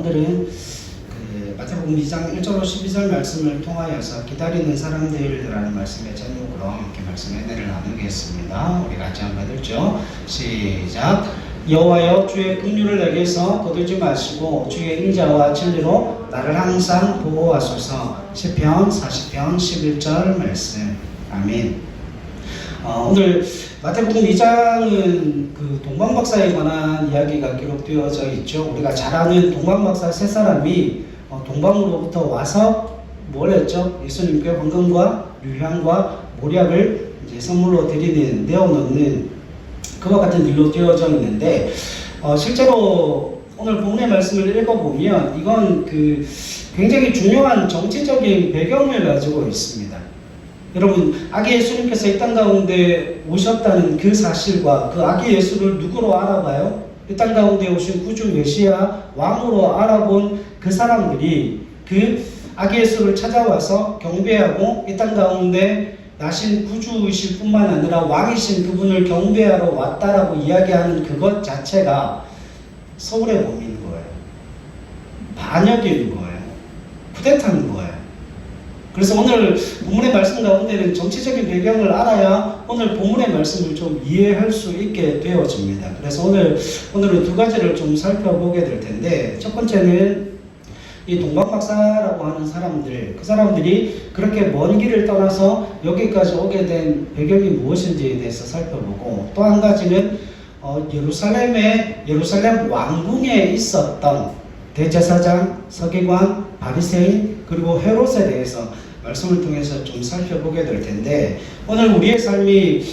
오늘은 마태복음 2장 1절로 12절 말씀을 통하여서 기다리는 사람들이라는 말씀의 제목으로 이렇게 말씀의 은혜를 나누겠습니다. 우리 같이 한번 읽죠. 시작. 여호와여 주의 긍휼을 내게서 거두지 마시고 주의 인자와 진리로 나를 항상 보호하소서. 시편 40편 11절 말씀. 아멘. 오늘 마태복음 2장은 그 동방박사에 관한 이야기가 기록되어져 있죠. 우리가 잘 아는 동방박사 세 사람이 동방으로부터 와서 뭘 했죠? 예수님께 황금과 유향과 몰약을 이제 선물로 내어놓는 그와 같은 일로 되어져 있는데, 실제로 오늘 본문의 말씀을 읽어보면 이건 굉장히 중요한 정치적인 배경을 가지고 있습니다. 여러분, 아기 예수님께서 이 땅 가운데 오셨다는 그 사실과 그 아기 예수를 누구로 알아봐요? 이 땅 가운데 오신 구주 메시아 왕으로 알아본 그 사람들이 그 아기 예수를 찾아와서 경배하고 이 땅 가운데 나신 구주이실 뿐만 아니라 왕이신 그분을 경배하러 왔다라고 이야기하는 그것 자체가 서울의 봄인 거예요. 반역인 거예요. 쿠데타인 거예요. 그래서 오늘 본문의 말씀 가운데는 정치적인 배경을 알아야 오늘 본문의 말씀을 좀 이해할 수 있게 되어집니다. 그래서 오늘은 두 가지를 좀 살펴보게 될 텐데, 첫 번째는 이 동방박사라고 하는 사람들, 그 사람들이 그렇게 먼 길을 떠나서 여기까지 오게 된 배경이 무엇인지에 대해서 살펴보고, 또 한 가지는 예루살렘 왕궁에 있었던 대제사장, 서기관, 바리새인, 그리고 헤롯에 대해서 말씀을 통해서 좀 살펴보게 될 텐데, 오늘 우리의 삶이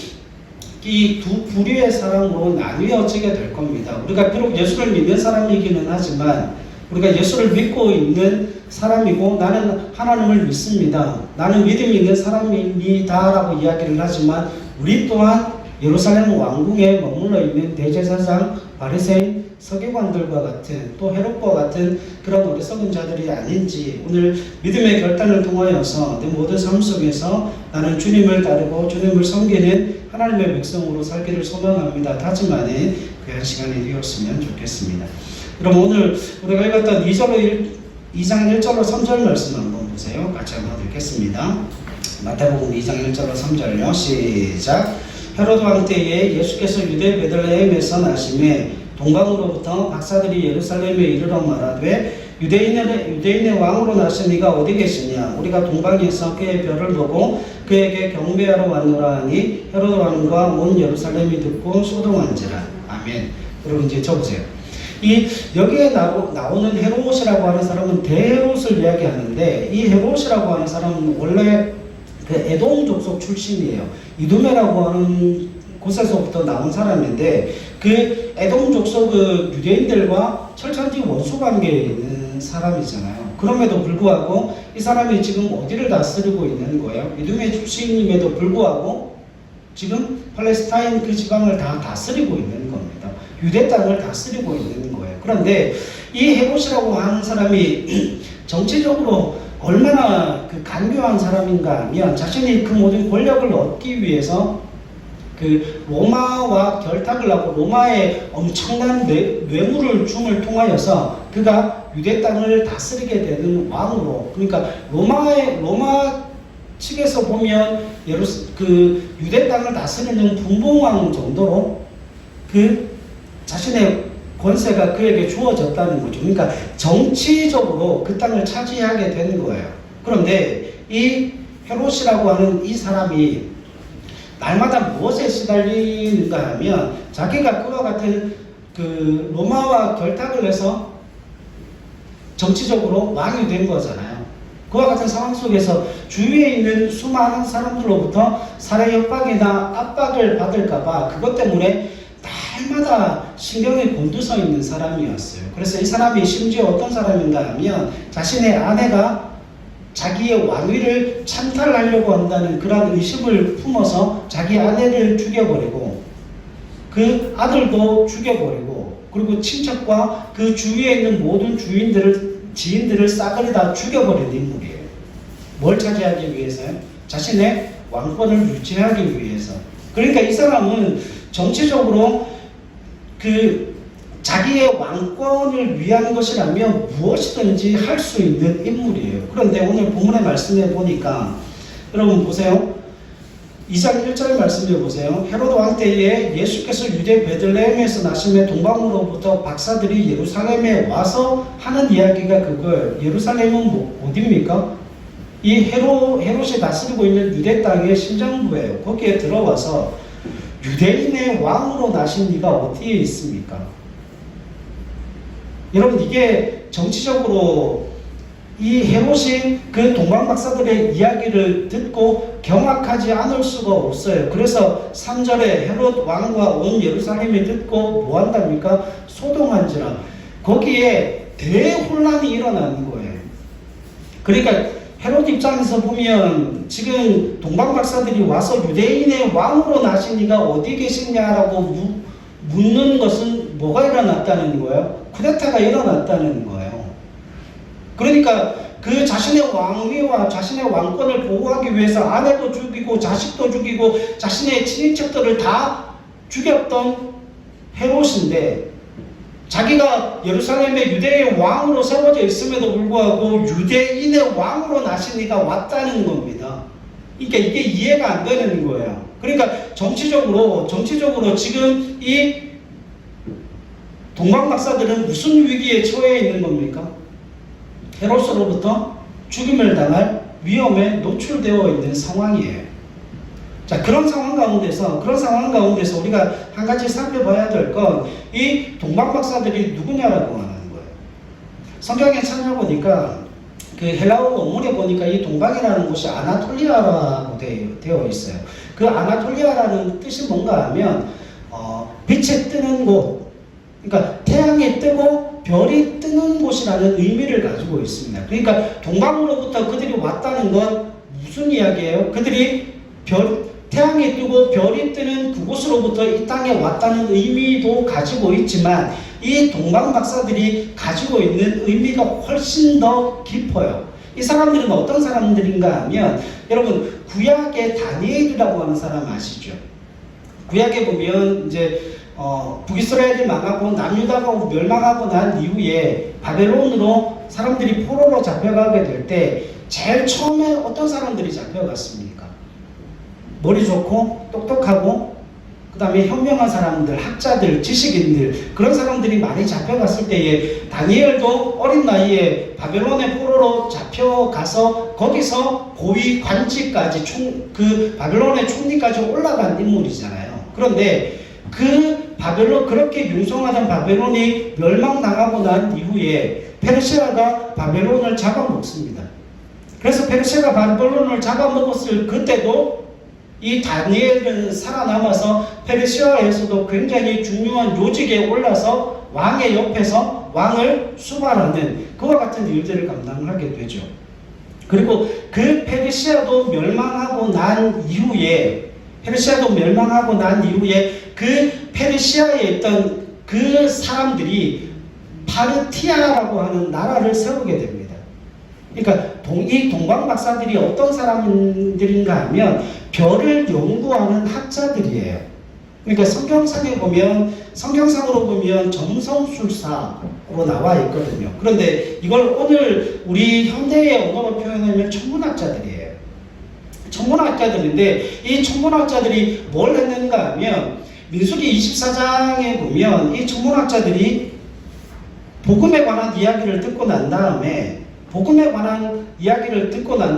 이 두 부류의 사람으로 나뉘어지게 될 겁니다. 우리가 비록 예수를 믿는 사람이기는 하지만, 우리가 예수를 믿고 있는 사람이고 나는 하나님을 믿습니다, 나는 믿음이 있는 사람입니다 라고 이야기를 하지만, 우리 또한 예루살렘 왕궁에 머물러 있는 대제사장, 바리새인, 서기관들과 같은, 또 헤롯과 같은 그런 어리석은 자들이 아닌지 오늘 믿음의 결단을 통하여서 내 모든 삶 속에서 나는 주님을 따르고 주님을 섬기는 하나님의 백성으로 살기를 소망합니다 다짐하는 귀한 시간이 되었으면 좋겠습니다. 그럼 오늘 우리가 읽었던 2장 1절로 3절 말씀 한번 보세요. 같이 한번 읽겠습니다. 마태복음 2장 1절로 3절요. 시작. 헤롯 왕 때에 예수께서 유대 베들레헴에서 나심에 동방으로부터 박사들이 예루살렘에 이르러 말하되 유대인의 왕으로 나신 이가 어디 계시냐? 우리가 동방에서 그의 별을 보고 그에게 경배하러 왔노라 하니 헤롯 왕과 온 예루살렘이 듣고 소동한지라. 아멘. 여러분 이제 쳐보세요. 여기에 나오는 헤롯이라고 하는 사람은 대헤롯을 이야기하는데, 이 헤롯이라고 하는 사람은 원래 그 에돔 족속 출신이에요. 이두메라고 하는 곳에서부터 나온 사람인데, 그 에돔 족속 그 유대인들과 철천지 원수 관계에 있는 사람이잖아요. 그럼에도 불구하고 이 사람이 지금 어디를 다스리고 있는 거예요? 이두메 출신임에도 불구하고 지금 팔레스타인 그 지방을 다 다스리고 있는 겁니다. 유대 땅을 다스리고 있는 거예요. 그런데 이 헤롯이라고 하는 사람이 정치적으로 얼마나 간교한 사람인가 하면, 자신이 그 모든 권력을 얻기 위해서 로마와 결탁을 하고 로마에 엄청난 뇌물을 줌을 통하여서 그가 유대 땅을 다스리게 되는 왕으로, 그러니까 로마 측에서 보면 유대 땅을 다스리는 분봉왕 정도로 자신의 권세가 그에게 주어졌다는 거죠. 그러니까 정치적으로 그 땅을 차지하게 된 거예요. 그런데 이 헤롯이라고 하는 이 사람이 날마다 무엇에 시달리는가 하면, 자기가 그와 같은 로마와 결탁을 해서 정치적으로 왕이 된 거잖아요. 그와 같은 상황 속에서 주위에 있는 수많은 사람들로부터 살해 협박이나 압박을 받을까봐 그것 때문에 날마다 신경이 곤두서 있는 사람이었어요. 그래서 이 사람이 심지어 어떤 사람인가 하면, 자신의 아내가 자기의 왕위를 찬탈하려고 한다는 그런 의심을 품어서 자기 아내를 죽여버리고 그 아들도 죽여버리고, 그리고 친척과 그 주위에 있는 모든 지인들을 싸그리 다 죽여버린 인물이에요. 뭘 차지하기 위해서요? 자신의 왕권을 유지하기 위해서. 그러니까 이 사람은 정치적으로 자기의 왕권을 위한 것이라면 무엇이든지 할 수 있는 인물이에요. 그런데 오늘 본문의 말씀에 보니까 여러분 보세요. 2장 1절 말씀해 보세요. 헤로드 왕 때에 예수께서 유대 베들레헴에서 나심에 동방으로부터 박사들이 예루살렘에 와서 하는 이야기가 그거예요. 예루살렘은 어디입니까? 이 헤롯이 다스리고 있는 유대 땅의 심장부예요. 거기에 들어와서 유대인의 왕으로 나신 이가 어디에 있습니까? 여러분 이게 정치적으로 이 헤롯이 그 동방 박사들의 이야기를 듣고 경악하지 않을 수가 없어요. 그래서 3절에 헤롯 왕과 온 예루살렘이 듣고 뭐 한답니까? 소동한지라. 거기에 대혼란이 일어나는 거예요. 그러니까 헤롯 입장에서 보면 지금 동방 박사들이 와서 유대인의 왕으로 나신 이가 어디 계시냐라고 묻는 것은 뭐가 일어났다는 거예요? 쿠데타가 일어났다는 거예요. 그러니까 그 자신의 왕위와 자신의 왕권을 보호하기 위해서 아내도 죽이고 자식도 죽이고 자신의 친인척들을 다 죽였던 헤롯인데 자기가 예루살렘의 유대의 왕으로 세워져 있음에도 불구하고 유대인의 왕으로 나신 이가 왔다는 겁니다. 그러니까 이게 이해가 안 되는 거예요. 그러니까 정치적으로 지금 이 동방 박사들은 무슨 위기에 처해 있는 겁니까? 헤롯으로부터 죽임을 당할 위험에 노출되어 있는 상황이에요. 자, 그런 상황 가운데서 우리가 한 가지 살펴봐야 될 건 이 동방 박사들이 누구냐라고 하는 거예요. 성경에 찾아보니까 그 헬라어 원문에 보니까 이 동방이라는 곳이 아나톨리아라고 되어 있어요. 그 아나톨리아라는 뜻이 뭔가 하면 빛이 뜨는 곳, 그러니까 태양이 뜨고 별이 뜨는 곳이라는 의미를 가지고 있습니다. 그러니까 동방으로부터 그들이 왔다는 건 무슨 이야기예요? 그들이 태양이 뜨고 별이 뜨는 그곳으로부터 이 땅에 왔다는 의미도 가지고 있지만 이 동방 박사들이 가지고 있는 의미가 훨씬 더 깊어요. 이 사람들은 어떤 사람들인가 하면 여러분 구약의 다니엘이라고 하는 사람 아시죠? 구약에 보면 이제 북이스라엘이 망하고 남유다가 멸망하고 난 이후에 바벨론으로 사람들이 포로로 잡혀가게 될 때 제일 처음에 어떤 사람들이 잡혀갔습니까? 머리 좋고 똑똑하고 그 다음에 현명한 사람들, 학자들, 지식인들 그런 사람들이 많이 잡혀갔을 때에 다니엘도 어린 나이에 바벨론의 포로로 잡혀가서 거기서 고위 관직까지 그 바벨론의 총리까지 올라간 인물이잖아요. 그런데 그 바벨론 그렇게 융성하던 바벨론이 멸망당하고 난 이후에 페르시아가 바벨론을 잡아먹습니다. 그래서 페르시아가 바벨론을 잡아먹었을 그때도 이 다니엘은 살아남아서 페르시아에서도 굉장히 중요한 요직에 올라서 왕의 옆에서 왕을 수발하는 그와 같은 일들을 감당하게 되죠. 그리고 그 페르시아도 멸망하고 난 이후에 그 페르시아에 있던 그 사람들이 파르티아라고 하는 나라를 세우게 됩니다. 그러니까 이 동방 박사들이 어떤 사람들인가 하면 별을 연구하는 학자들이에요. 그러니까 성경상으로 보면 점성술사로 나와 있거든요. 그런데 이걸 오늘 우리 현대의 언어로 표현하면 천문학자들이에요. 천문학자들인데 이 천문학자들이 뭘 했는가 하면 민수기 24장에 보면 이 천문학자들이 복음에 관한 이야기를 듣고 난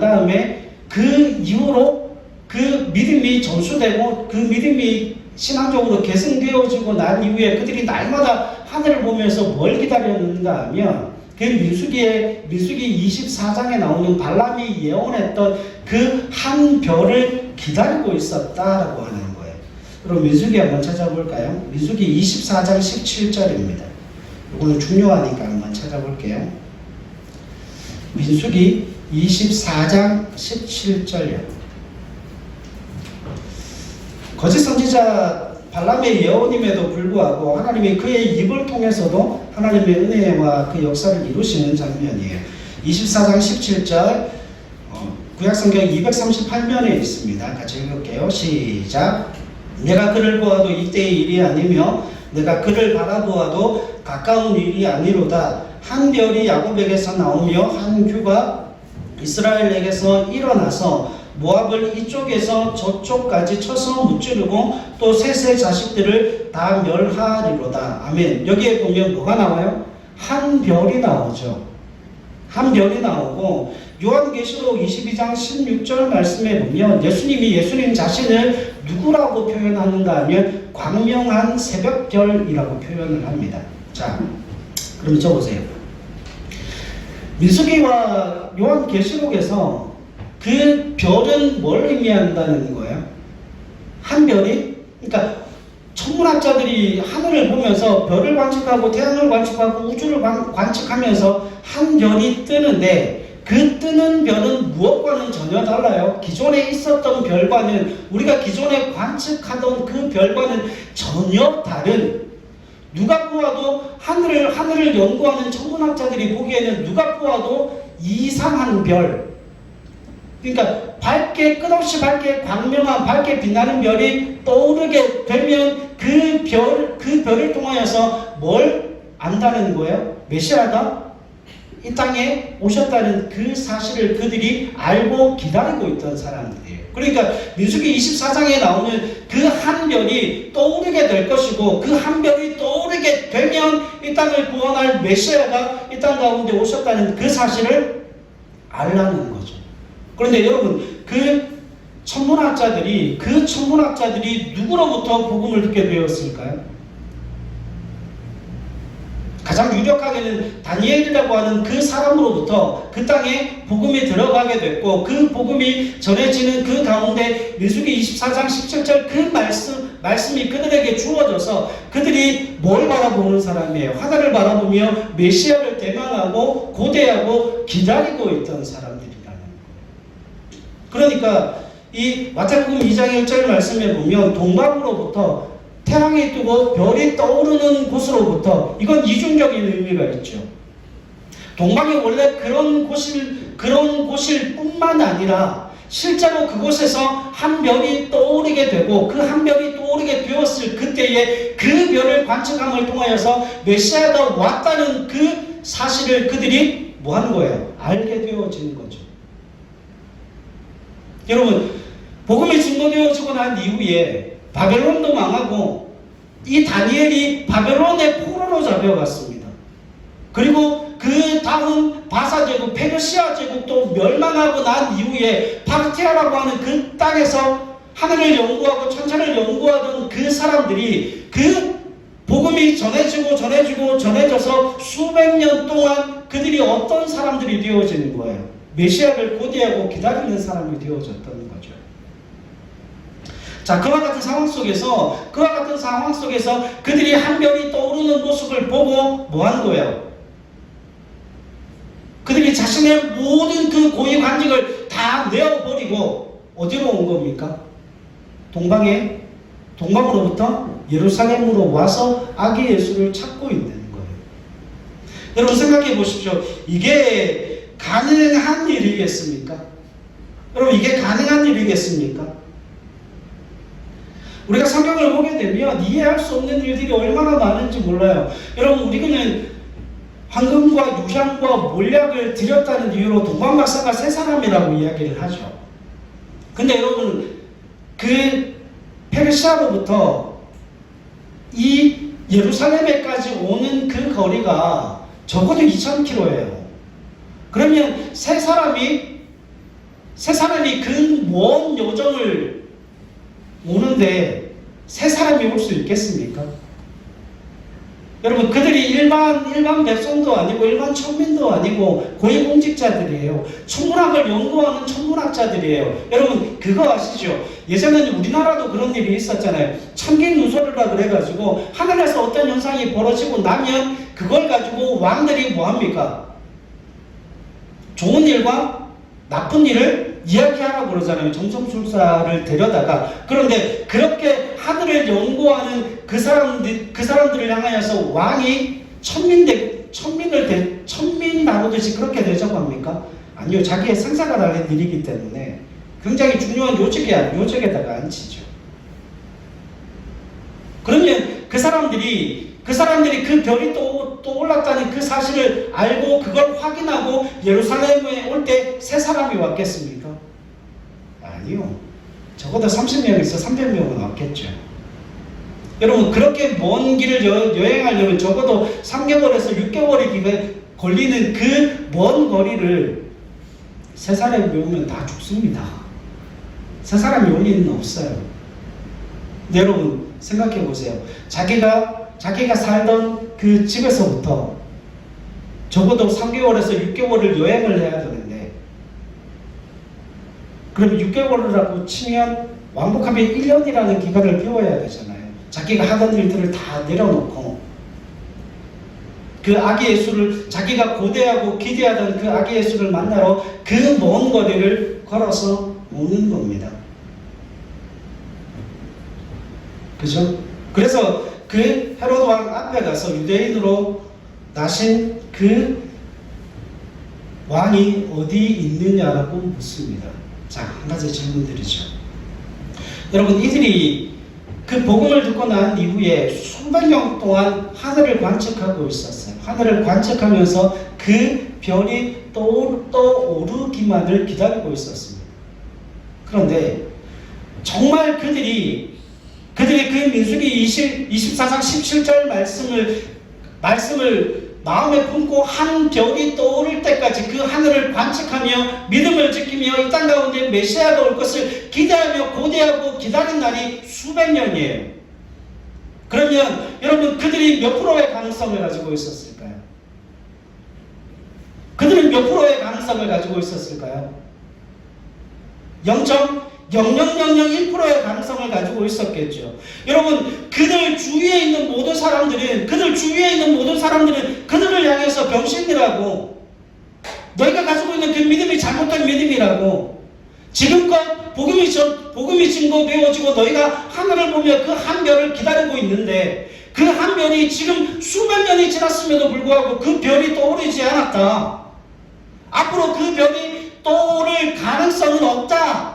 다음에 그 이후로 그 믿음이 전수되고 그 믿음이 신앙적으로 계승되어지고 난 이후에 그들이 날마다 하늘을 보면서 뭘 기다렸는가 하면 그 민수기 24장에 나오는 발람이 예언했던 그 한 별을 기다리고 있었다라고 하는 거예요. 그럼 민수기 한번 찾아볼까요? 민수기 24장 17절입니다. 이거는 중요하니까 한번 찾아볼게요. 민수기 24장 17절이요. 거짓 선지자 발람의 예언임에도 불구하고 하나님이 그의 입을 통해서도 하나님의 은혜와 그 역사를 이루시는 장면이에요. 24장 17절 구약성경 238면에 있습니다. 같이 읽을게요. 시작. 내가 그를 보아도 이때의 일이 아니며 내가 그를 바라보아도 가까운 일이 아니로다. 한 별이 야곱에게서 나오며 한 규가 이스라엘에게서 일어나서 모압을 이쪽에서 저쪽까지 쳐서 무찌르고 또 셋의 자식들을 다 멸하리로다. 아멘. 여기에 보면 뭐가 나와요? 한 별이 나오죠. 한 별이 나오고 요한계시록 22장 16절 말씀에 보면 예수님이 예수님 자신을 누구라고 표현하는가 하면 광명한 새벽별이라고 표현을 합니다. 자, 그럼 적으세요. 민수기와 요한계시록에서 그 별은 뭘 의미한다는 거예요? 한 별이? 그러니까 천문학자들이 하늘을 보면서 별을 관측하고 태양을 관측하고 우주를 관측하면서 한 별이 뜨는데 그 뜨는 별은 무엇과는 전혀 달라요. 기존에 있었던 별과는 우리가 기존에 관측하던 그 별과는 전혀 다른, 누가 보아도 하늘을 연구하는 천문학자들이 보기에는 누가 보아도 이상한 별, 그러니까 밝게 끝없이 밝게 광명한 밝게 빛나는 별이 떠오르게 되면 그 별을 통하여서 뭘 안다는 거예요? 메시아가 이 땅에 오셨다는 그 사실을 그들이 알고 기다리고 있던 사람들이에요. 그러니까 민수기 24장에 나오는 그 한 별이 떠오르게 될 것이고 그 한 별이 떠오르게 되면 이 땅을 구원할 메시아가 이 땅 가운데 오셨다는 그 사실을 알라는 거죠. 그런데 여러분, 그 천문학자들이 누구로부터 복음을 듣게 되었을까요? 가장 유력하게는 다니엘이라고 하는 그 사람으로부터 그 땅에 복음이 들어가게 됐고, 그 복음이 전해지는 그 가운데 민수기 24장 17절 그 말씀이 그들에게 주어져서 그들이 뭘 바라보는 사람이에요? 하나를 바라보며 메시아를 대망하고 고대하고 기다리고 있던 사람들이라는 거예요. 그러니까 이 마태복음 2장 1절 말씀에 보면 동방으로부터 태양이 뜨고 별이 떠오르는 곳으로부터, 이건 이중적인 의미가 있죠. 동방이 원래 그런 곳일 뿐만 아니라 실제로 그곳에서 한 별이 떠오르게 되고 그 한 별이 떠오르게 되었을 그때에 그 별을 관측함을 통하여서 메시아가 왔다는 그 사실을 그들이 뭐 하는 거예요? 알게 되어지는 거죠. 여러분, 복음이 증거되어지고 난 이후에 바벨론도 망하고 이 다니엘이 바벨론의 포로로 잡혀갔습니다. 그리고 그 다음 바사 제국, 페르시아 제국도 멸망하고 난 이후에 파르티아라고 하는 그 땅에서 하늘을 연구하고 천체를 연구하던 그 사람들이 그 복음이 전해져서 수백 년 동안 그들이 어떤 사람들이 되어지는 거예요? 메시아를 고대하고 기다리는 사람이 되어졌던 거죠. 자, 그와 같은 상황 속에서 그들이 한 별이 떠오르는 모습을 보고 뭐 한 거예요? 그들이 자신의 모든 그 고위 관직을 다 내어버리고 어디로 온 겁니까? 동방으로부터 예루살렘으로 와서 아기 예수를 찾고 있는 거예요. 여러분 생각해 보십시오. 이게 가능한 일이겠습니까? 여러분, 이게 가능한 일이겠습니까? 우리가 성경을 보게 되면 이해할 수 없는 일들이 얼마나 많은지 몰라요. 여러분, 우리는 황금과 유향과 몰약을 드렸다는 이유로 동방박사가 세 사람이라고 이야기를 하죠. 근데 여러분, 그 페르시아로부터 이 예루살렘에까지 오는 그 거리가 적어도 2000km예요. 그러면 세 사람이 그 먼 여정을 오는데 세 사람이 올 수 있겠습니까? 여러분, 그들이 일반 백성도 아니고 일반 천민도 아니고 고위공직자들이에요. 천문학을 연구하는 천문학자들이에요. 여러분, 그거 아시죠? 예전에는 우리나라도 그런 일이 있었잖아요. 참기누설이라 그래가지고 하늘에서 어떤 현상이 벌어지고 나면 그걸 가지고 왕들이 뭐합니까? 좋은 일과 나쁜 일을 이야기하라고 그러잖아요. 점성술사를 데려다가. 그런데 그렇게 하늘을 연구하는 그 사람들을 향하여서 왕이 천민을 다루듯이 그렇게 대접합니까? 아니요. 자기의 상사가 다른 일이기 때문에 굉장히 중요한 요직에다가 앉히죠. 그러면 그 사람들이 그 사람들이 그 별이 또 올랐다는 그 사실을 알고 그걸 확인하고 예루살렘에 올 때 세 사람이 왔겠습니까? 아니요. 적어도 30명에서 300명은 왔겠죠. 여러분, 그렇게 먼 길을 여행하려면 적어도 3개월에서 6개월이 걸리는 그 먼 거리를 세 사람이 오면 다 죽습니다. 세 사람이 올 리는 없어요. 여러분, 생각해 보세요. 자기가 살던 그 집에서부터 적어도 3개월에서 6개월을 여행을 해야 되는데, 그럼 6개월이라고 치면 왕복하면 1년이라는 기간을 비워야 되잖아요. 자기가 하던 일들을 다 내려놓고 그 아기 예수를, 자기가 고대하고 기대하던 그 아기 예수를 만나러 그 먼 거리를 걸어서 오는 겁니다. 그죠? 그래서 그 헤로드 왕 앞에 가서 유대인으로 나신 그 왕이 어디 있느냐라고 묻습니다. 자, 한 가지 질문 드리죠. 여러분, 이들이 그 복음을 듣고 난 이후에 수백 년 동안 하늘을 관측하고 있었어요. 하늘을 관측하면서 그 별이 떠오르기만을 기다리고 있었습니다. 그런데 정말 그들이 그 민수기 24장 17절 말씀을 마음에 품고 한 별이 떠오를 때까지 그 하늘을 관측하며 믿음을 지키며 이 땅 가운데 메시아가 올 것을 기대하며 고대하고 기다린 날이 수백 년이에요. 그러면 여러분, 그들이 몇 프로의 가능성을 가지고 있었을까요? 그들은 몇 프로의 가능성을 가지고 있었을까요? 0.00001%의 가능성을 가지고 있었겠죠. 여러분, 그들 주위에 있는 모든 사람들은 그들을 향해서 병신이라고, 너희가 가지고 있는 그 믿음이 잘못된 믿음이라고, 지금껏 복음이 증거되어지고 너희가 하늘을 보며 그 한 별을 기다리고 있는데 그 한 별이 지금 수백 년이 지났음에도 불구하고 그 별이 떠오르지 않았다. 앞으로 그 별이 떠오를 가능성은 없다.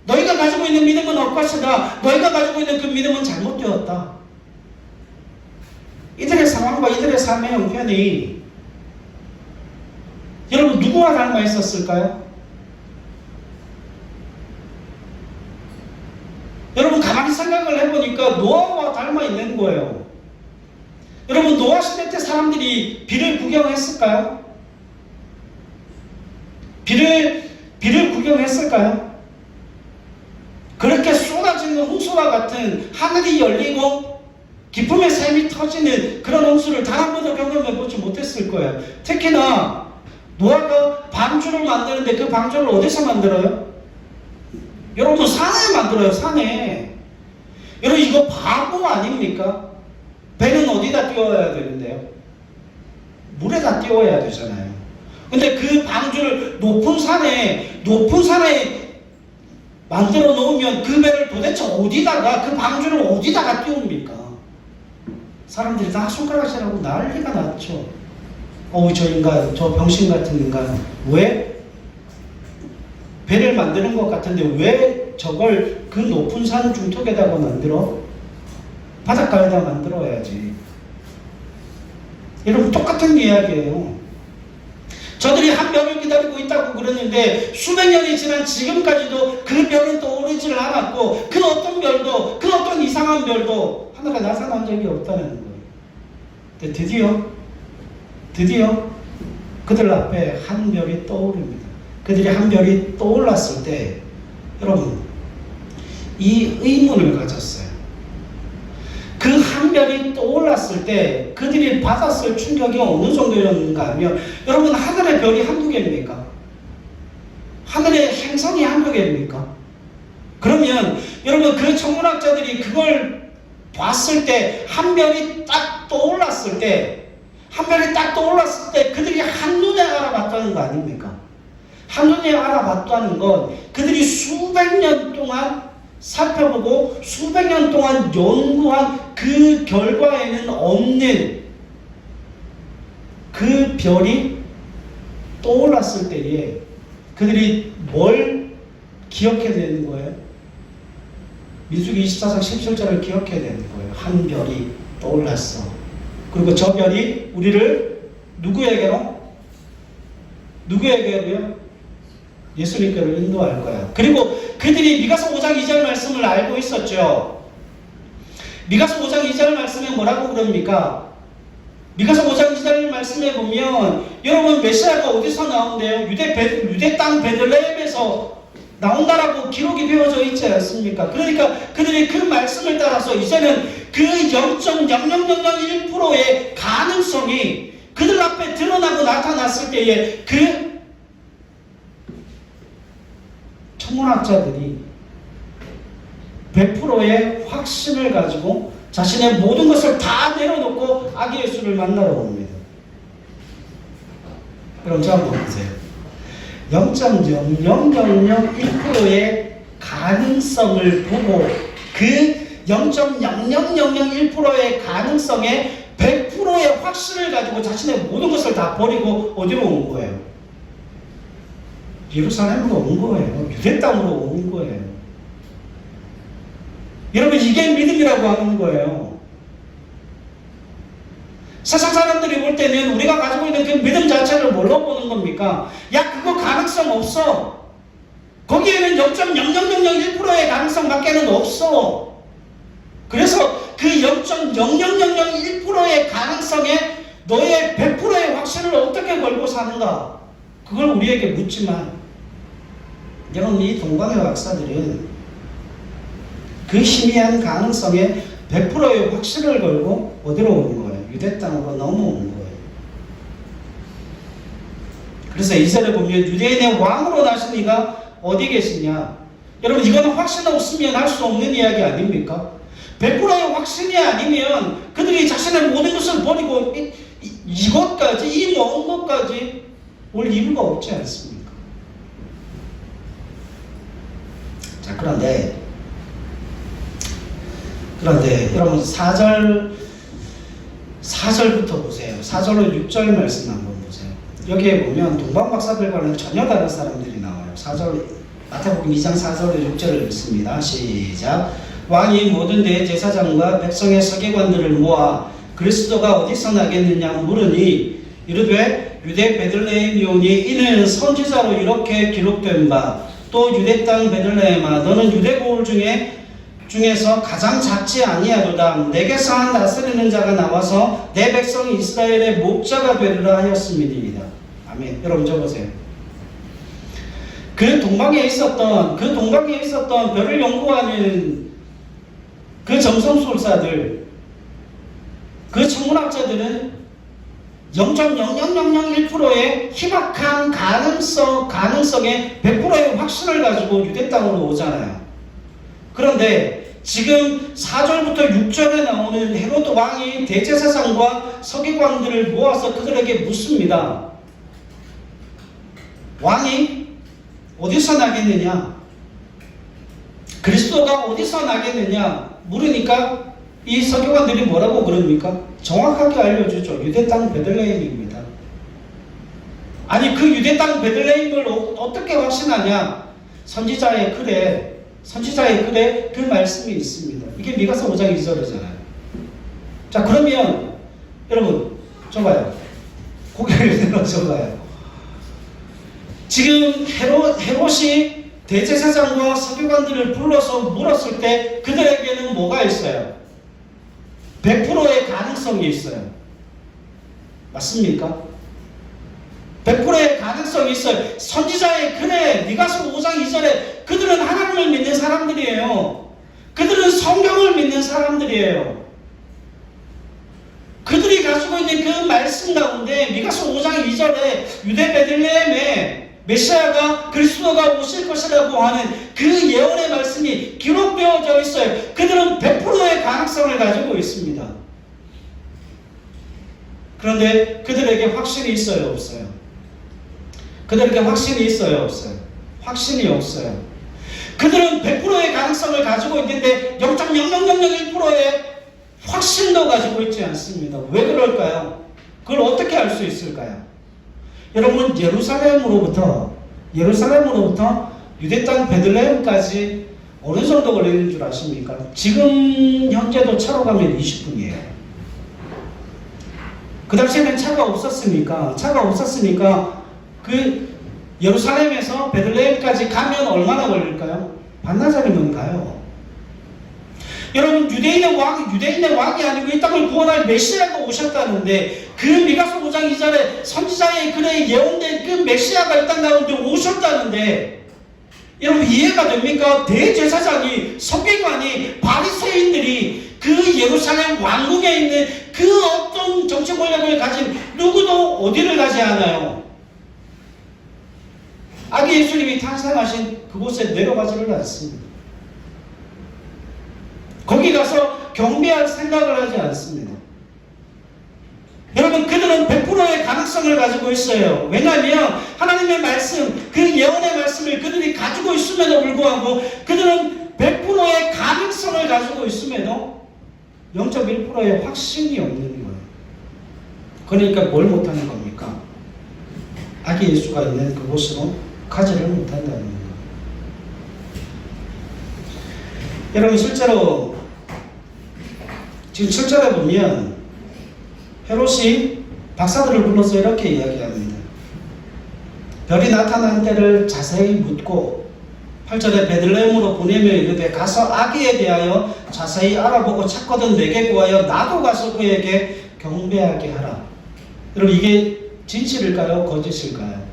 너희가 가지고 있는 믿음은 엇것이다. 너희가 가지고 있는 그 믿음은 잘못되었다. 이들의 상황과 이들의 삶의 형편이 여러분, 누구와 닮아 있었을까요? 여러분, 가만히 생각을 해보니까 노아와 닮아 있는 거예요. 여러분, 노아 시대 때 사람들이 비를 구경했을까요? 비를 구경했을까요? 그렇게 쏟아지는 홍수와 같은, 하늘이 열리고 기쁨의 샘이 터지는 그런 홍수를 단 한 번도 경험해보지 못했을 거예요. 특히나 노아가 방주를 만드는데 그 방주를 어디서 만들어요? 여러분, 산에 만들어요. 산에. 여러분, 이거 바보 아닙니까? 배는 어디다 띄워야 되는데요? 물에다 띄워야 되잖아요. 근데 그 방주를 높은 산에 만들어 놓으면 그 배를 도대체 어디다가, 그 방주를 어디다가 띄웁니까? 사람들이 다 손가락질하고 난리가 났죠. 저 인간, 저 병신 같은 인간, 왜 배를 만드는 것 같은데 왜 저걸 그 높은 산 중턱에다가 만들어? 바닷가에다 만들어야지. 여러분, 똑같은 이야기예요. 저들이 한 별을 기다리고 있다고 그러는데 수백 년이 지난 지금까지도 그 별은 떠오르지를 않았고 그 어떤 별도, 그 어떤 이상한 별도 하늘에 나타난 적이 없다는 거예요. 근데 드디어 그들 앞에 한 별이 떠오릅니다. 그들이 한 별이 떠올랐을 때 여러분, 이 의문을 가졌어요. 그 한 별이 떠올랐을 때 그들이 받았을 충격이 어느 정도였는가 하면, 여러분, 하늘의 별이 한두 개입니까? 하늘의 행성이 한두 개입니까? 그러면 여러분, 그 천문학자들이 그걸 봤을 때, 한 별이 딱 떠올랐을 때 그들이 한눈에 알아봤다는 거 아닙니까? 한눈에 알아봤다는 건 그들이 수백 년 동안 살펴보고 수백 년 동안 연구한 그 결과에는 없는 그 별이 떠올랐을 때에 그들이 뭘 기억해야 되는 거예요? 민수기 24장 17절을 기억해야 되는 거예요. 한 별이 떠올랐어. 그리고 저 별이 우리를 누구에게로요? 예수님께로 인도할 거야. 그리고 그들이 미가서 5장 2절 말씀을 알고 있었죠. 미가서 5장 2절 말씀에 뭐라고 그럽니까? 미가서 5장 2절 말씀에 보면 여러분 메시아가 어디서 나온대요? 유대 땅 베들레헴에서 나온다라고 기록이 되어져 있지 않습니까? 그러니까 그들이 그 말씀을 따라서 이제는 그 0.00001%의 가능성이 그들 앞에 드러나고 나타났을 때에 그 천문학자들이 100%의 확신을 가지고 자신의 모든 것을 다 내려놓고 아기 예수를 만나러 옵니다. 그럼 저 한번 보세요. 0.0001%의 가능성을 보고 그 0.0001%의 가능성에 100%의 확신을 가지고 자신의 모든 것을 다 버리고 어디로 온 거예요? 예루살렘으로 온 거예요. 유대 땅으로 온 거예요. 여러분 이게 믿음이라고 하는 거예요. 세상 사람들이 볼 때는 우리가 가지고 있는 그 믿음 자체를 뭘로 보는 겁니까? 야 그거 가능성 없어. 거기에는 0.0001%의 가능성 밖에는 없어. 그래서 그 0.0001%의 가능성에 너의 100%의 확신을 어떻게 걸고 사는가? 그걸 우리에게 묻지만 여러분 이 동방의 박사들은 그 희미한 가능성에 100%의 확신을 걸고 어디로 오는 거예요? 유대 땅으로 넘어오는 거예요. 그래서 이절에 보면 유대인의 왕으로 나신 이가 어디 계시냐? 여러분 이거는 확신 없으면 할 수 없는 이야기 아닙니까? 100%의 확신이 아니면 그들이 자신의 모든 것을 버리고 이것까지 이 먼 것까지 올 이유가 없지 않습니까? 자 그런데 여러분 4절부터 보세요. 4절로 6절 말씀 한번 보세요. 여기에 보면 동방 박사들과는 전혀 다른 사람들이 나와요. 4절 마태복음 2장 4절로 6절을 읽습니다. 시작. 왕이 모든 대제사장과 백성의 서기관들을 모아 그리스도가 어디서 나겠느냐 물으니 이르되 유대 베들레헴이오니 이는 선지자로 이렇게 기록된 바 또 유대 땅 베들레헴아 너는 유대 고을 중에서 가장 작지 아니하도다. 내게서 한 다스리는 자가 나와서 내 백성 이스라엘의 목자가 되리라 하였음이니이다. 아멘. 여러분 저 보세요. 그 동방에 있었던 별을 연구하는 그 점성술사들, 그 천문학자들은 0.0001%의 희박한 가능성에 100%의 확신을 가지고 유대 땅으로 오잖아요. 그런데 지금 4절부터 6절에 나오는 헤로드 왕이 대제사장과 서기관들을 모아서 그들에게 묻습니다. 왕이 어디서 나겠느냐? 그리스도가 어디서 나겠느냐? 물으니까 이 서기관들이 뭐라고 그럽니까? 정확하게 알려주죠. 유대 땅 베들레헴입니다. 아니 그 유대 땅 베들레헴을 어떻게 확신하냐? 선지자의 글에 그 말씀이 있습니다. 이게 미가서 5장 2절이잖아요. 자 그러면 여러분 줘봐요. 고개를 들어 줘봐요. 지금 헤롯이 대제사장과 서기관들을 불러서 물었을 때 그들에게는 뭐가 있어요? 100%의 가능성이 있어요. 맞습니까? 100%의 가능성이 있어요. 선지자의 글에 미가서 5장 2절에 그들은 하나님을 믿는 사람들이에요. 그들은 성경을 믿는 사람들이에요. 그들이 가지고 있는 그 말씀 가운데 미가서 5장 2절에 유대 베들레헴에 메시아가 그리스도가 오실 것이라고 하는 그 예언의 말씀이 기록되어져 있어요. 그들은 100%의 가능성을 가지고 있습니다. 그런데 그들에게 확신이 있어요, 없어요? 그들에게 확신이 있어요, 없어요? 확신이 없어요. 그들은 100%의 가능성을 가지고 있는데 0.0001%의 확신도 가지고 있지 않습니다. 왜 그럴까요? 그걸 어떻게 알 수 있을까요? 여러분 예루살렘으로부터 유대 땅 베들레헴까지 어느 정도 걸리는 줄 아십니까? 지금 현재도 차로 가면 20분이에요. 그 당시에는 차가 없었으니까 그 예루살렘에서 베들레헴까지 가면 얼마나 걸릴까요? 반나절이면 가요. 여러분, 유대인의 왕이 아니고 이 땅을 구원할 메시아가 오셨다는데, 그 미가서 5장 2절에 선지자의 글에 예언된 그 메시아가 이 땅 가운데 오셨다는데, 여러분 이해가 됩니까? 대제사장이, 서기관이, 바리새인들이 그 예루살렘 왕궁에 있는 그 어떤 정치 권력을 가진 누구도 어디를 가지 않아요. 아기 예수님이 탄생하신 그곳에 내려가지를 않습니다. 거기 가서 경배할 생각을 하지 않습니다. 여러분, 그들은 100%의 가능성을 가지고 있어요. 왜냐하면 하나님의 말씀, 그 예언의 말씀을 그들이 가지고 있음에도 불구하고 그들은 100%의 가능성을 가지고 있음에도 0.1%의 확신이 없는 거예요. 그러니까 뭘 못하는 겁니까? 아기 예수가 있는 그곳으로 가지를 못한다는 거예요. 여러분, 실제로 지금 7절에 보면 헤롯이 박사들을 불러서 이렇게 이야기합니다. 별이 나타난 때를 자세히 묻고 8절에 베들레헴으로 보내며 이르되 가서 아기에 대하여 자세히 알아보고 찾거든 내게 구하여 나도 가서 그에게 경배하게 하라. 여러분, 이게 진실일까요? 거짓일까요?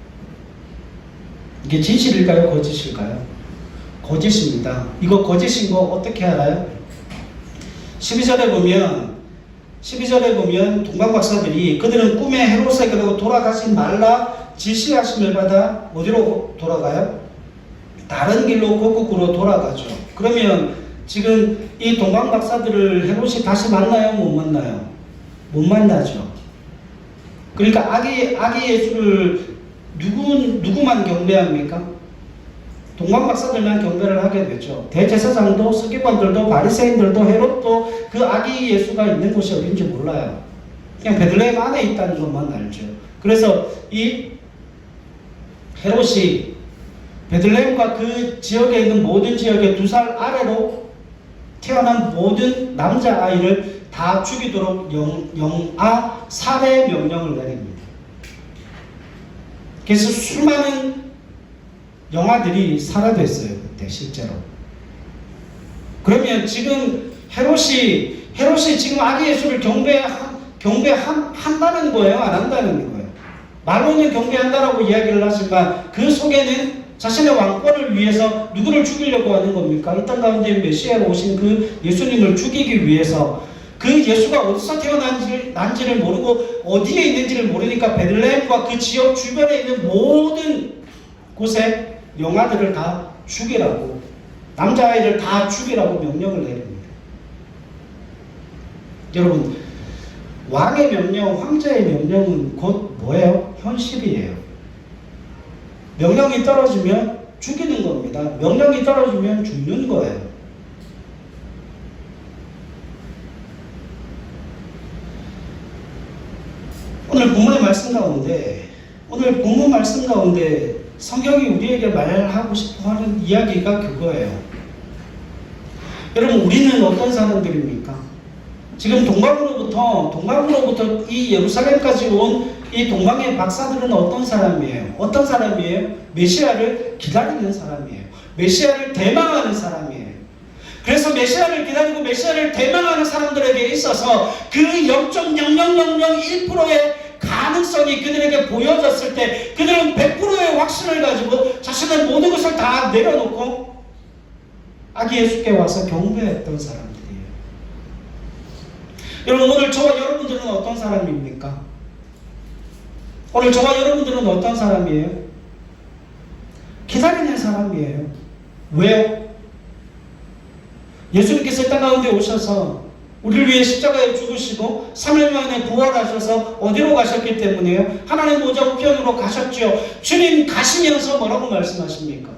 이게 진실일까요? 거짓일까요? 거짓입니다. 이거 거짓인 거 어떻게 알아요? 12절에 보면 동방박사들이 그들은 꿈에 헤롯에게로 돌아가지 말라 지시하심을 받아 어디로 돌아가요? 다른 길로 고국으로 돌아가죠. 그러면 지금 이 동방박사들을 헤롯이 다시 만나요? 못 만나요? 못 만나죠. 그러니까 아기 예수를 누구만 경배합니까? 동방박사들만 경배를 하게 되죠. 대제사장도, 서기관들도, 바리새인들도, 헤롯도 그 아기 예수가 있는 곳이 어딘지 몰라요. 그냥 베들레헴 안에 있다는 것만 알죠. 그래서 이 헤롯이 베들레헴과 그 지역에 있는 모든 지역의 2살 아래로 태어난 모든 남자아이를 다 죽이도록 영아 살해 명령을 내립니다. 그래서 수많은 영아들이 살아됐어요. 그때 실제로. 그러면 지금 헤롯이 지금 아기 예수를 경배한다는 거예요? 안 한다는 거예요? 말로는 경배한다라고 이야기를 하지만 그 속에는 자신의 왕권을 위해서 누구를 죽이려고 하는 겁니까? 이 땅 가운데 메시아로 오신 그 예수님을 죽이기 위해서, 그 예수가 어디서 태어난지를 모르고 어디에 있는지를 모르니까 베들레헴과 그 지역 주변에 있는 모든 곳에 영아들을 다 죽이라고, 남자아이를 다 죽이라고 명령을 내립니다. 여러분, 왕의 명령, 황제의 명령은 곧 뭐예요? 현실이에요. 명령이 떨어지면 죽이는 겁니다. 명령이 떨어지면 죽는 거예요. 오늘 본문 말씀 가운데 성경이 우리에게 말하고 싶어 하는 이야기가 그거예요. 여러분, 우리는 어떤 사람들입니까? 지금 동방으로부터 이 예루살렘까지 온 이 동방의 박사들은 어떤 사람이에요? 메시아를 기다리는 사람이에요. 메시아를 대망하는 사람이에요. 그래서 메시아를 기다리고 메시아를 대망하는 사람들에게 있어서 그 0.0001%의 가능성이 그들에게 보여졌을 때 그들은 100%의 확신을 가지고 자신의 모든 것을 다 내려놓고 아기 예수께 와서 경배했던 사람들이에요. 여러분, 오늘 저와 여러분들은 어떤 사람입니까? 오늘 저와 여러분들은 어떤 사람이에요? 기다리는 사람이에요. 왜요? 예수님께서 땅 가운데 오셔서 우리를 위해 십자가에 죽으시고 3일 만에 부활하셔서 어디로 가셨기 때문에요? 하나님 보좌 우편으로 가셨죠. 주님 가시면서 뭐라고 말씀하십니까?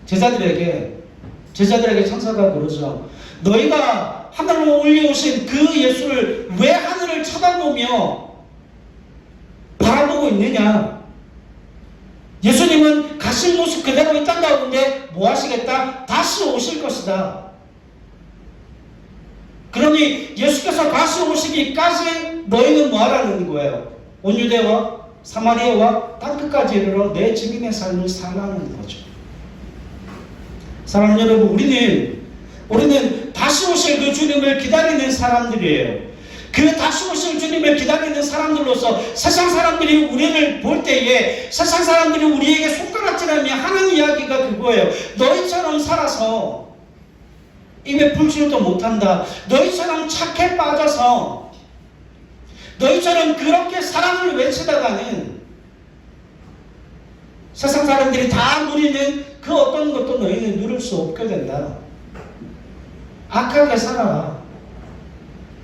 제자들에게 천사가 그러죠. 너희가 하늘로 올려오신 그 예수를 왜 하늘을 쳐다보며 바라보고 있느냐? 예수님은 가신 모습 그대로 이 땅 가운데 뭐 하시겠다? 다시 오실 것이다. 그러니 예수께서 다시 오시기까지 너희는 뭐 하라는 거예요? 온 유대와 사마리아와 땅끝까지 이르러 내 증인의 삶을 살라는 거죠. 사랑하는 여러분, 우리는 다시 오실 그 주님을 기다리는 사람들이에요. 그 다시 오실 주님을 기다리는 사람들로서 세상 사람들이 우리를 볼 때에 세상 사람들이 우리에게 손가락질하며 하는 이야기가 그거예요. 너희처럼 살아서 입에 풀칠도 못한다. 너희처럼 착해 빠져서 너희처럼 그렇게 사랑을 외치다가는 세상 사람들이 다 누리는 그 어떤 것도 너희는 누릴 수 없게 된다. 악하게 살아라.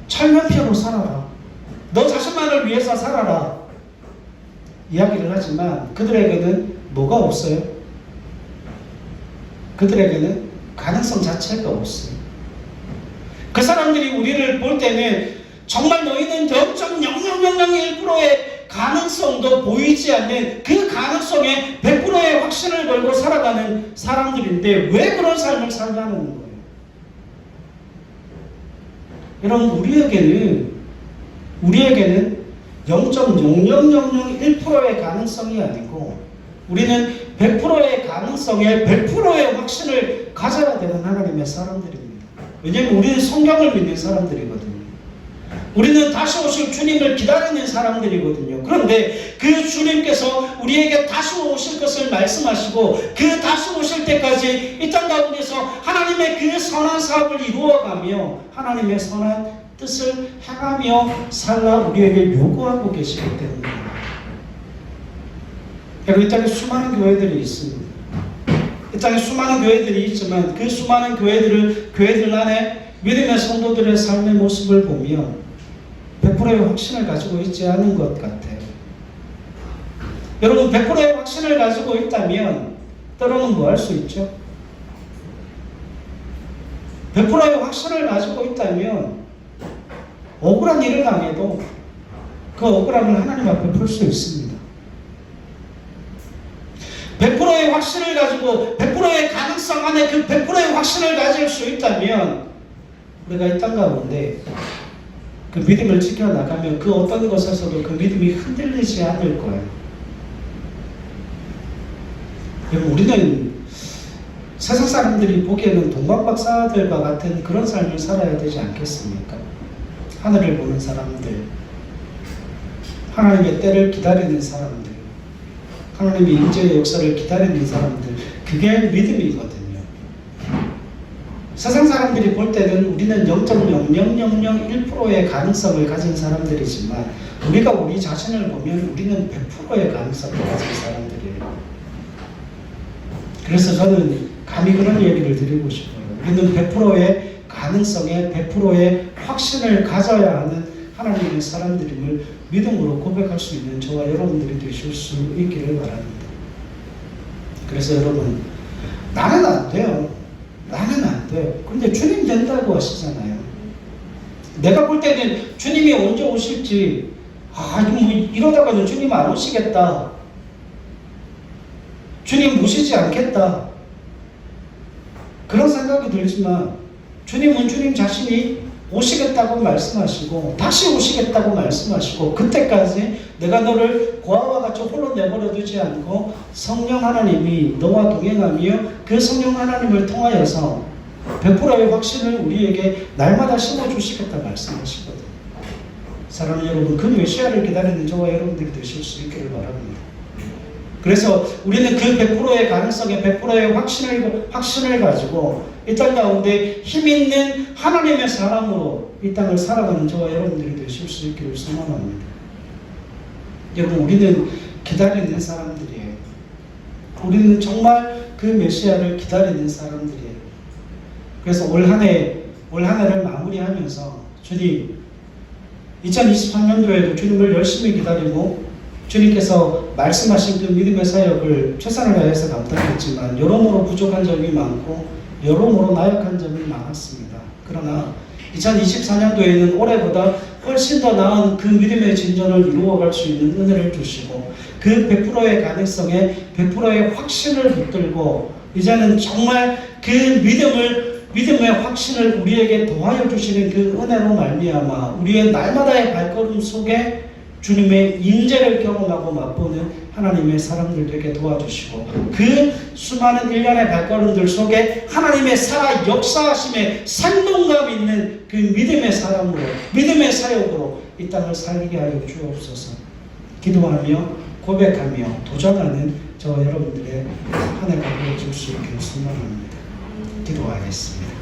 철면피로 살아라. 너 자신만을 위해서 살아라. 이야기를 하지만 그들에게는 뭐가 없어요? 그들에게는 가능성 자체가 없어요. 그 사람들이 우리를 볼 때는 정말 너희는 0.0001%의 가능성도 보이지 않는 그 가능성에 100%의 확신을 걸고 살아가는 사람들인데 왜 그런 삶을 살냐는 거예요. 여러분, 우리에게는 0.00001%의 가능성이 아니고 우리는 100%의 가능성에 100%의 확신을 가져야 되는 하나님의 사람들입니다. 왜냐하면 우리는 성경을 믿는 사람들이거든요. 우리는 다시 오실 주님을 기다리는 사람들이거든요. 그런데 그 주님께서 우리에게 다시 오실 것을 말씀하시고 그 다시 오실 때까지 이 땅 가운데서 하나님의 그 선한 사업을 이루어가며 하나님의 선한 뜻을 행하며 살라 우리에게 요구하고 계시기 때문입니다. 여러분, 이 땅에 수많은 교회들이 있습니다. 이 땅에 수많은 교회들이 있지만 그 수많은 교회들 안에 믿음의 성도들의 삶의 모습을 보면 100%의 확신을 가지고 있지 않은 것 같아요. 여러분, 100%의 확신을 가지고 있다면 때로는 뭐 할 수 있죠? 100%의 확신을 가지고 있다면 억울한 일을 당해도 그 억울함을 하나님 앞에 풀 수 있습니다. 100%의 확신을 가지고 100%의 가능성 안에 그 100%의 확신을 가질 수 있다면 우리가 이 땅 가운데 그 믿음을 지켜나가면 그 어떤 것에서도 그 믿음이 흔들리지 않을 거예요. 여러분, 우리는 세상 사람들이 보기에는 동방박사들과 같은 그런 삶을 살아야 되지 않겠습니까? 하늘을 보는 사람들, 하나님의 때를 기다리는 사람들, 하나님의 인재의 역사를 기다리는 사람들, 그게 믿음이거든요. 세상 사람들이 볼 때는 우리는 0.0001%의 가능성을 가진 사람들이지만 우리가 우리 자신을 보면 우리는 100%의 가능성을 가진 사람들이에요. 그래서 저는 감히 그런 얘기를 드리고 싶어요. 우리는 100%의 가능성에 100%의 확신을 가져야 하는 하나님의 사람들임을 믿음으로 고백할 수 있는 저와 여러분들이 되실 수 있기를 바랍니다. 그래서 여러분, 나는 안 돼요. 나는 안 돼요. 그런데 주님 된다고 하시잖아요. 내가 볼 때는 주님이 언제 오실지, 이러다가는 주님 안 오시겠다. 주님 모시지 않겠다. 그런 생각이 들지만 주님은 주님 자신이 오시겠다고 말씀하시고 다시 오시겠다고 말씀하시고 그때까지 내가 너를 고아와 같이 홀로 내버려 두지 않고 성령 하나님이 너와 동행하며 그 성령 하나님을 통하여서 100%의 확신을 우리에게 날마다 심어주시겠다 말씀하시거든요. 사랑하는 여러분, 그 메시아를 기다리는 저와 여러분들이 되실 수 있기를 바랍니다. 그래서 우리는 그 100%의 가능성에 100%의 확신을 가지고 이 땅 가운데 힘있는 하나님의 사람으로 이 땅을 살아가는 저와 여러분들이 되실 수 있기를 소망합니다. 여러분, 우리는 기다리는 사람들이에요. 우리는 정말 그 메시아를 기다리는 사람들이에요. 그래서 올 한 해를 마무리하면서 주님, 2023년도에도 주님을 열심히 기다리고 주님께서 말씀하신 그 믿음의 사역을 최선을 다해서 감당했지만 여러모로 부족한 점이 많고 여러모로 나약한 점이 많았습니다. 그러나 2024년도에는 올해보다 훨씬 더 나은 그 믿음의 진전을 이루어갈 수 있는 은혜를 주시고 그 100%의 가능성에 100%의 확신을 붙들고 이제는 정말 그 믿음을 믿음의 확신을 우리에게 더하여 주시는 그 은혜로 말미암아 우리의 날마다의 발걸음 속에 주님의 인재를 경험하고 맛보는 하나님의 사람들 되게 도와주시고 그 수많은 일련의 발걸음들 속에 하나님의 살아 역사하심에 생동감 있는 그 믿음의 사람으로 믿음의 사역으로 이 땅을 살게 하여 주옵소서. 기도하며 고백하며 도전하는 저와 여러분들의 한 해가 되어줄 수 있기를 소망합니다. 기도하겠습니다.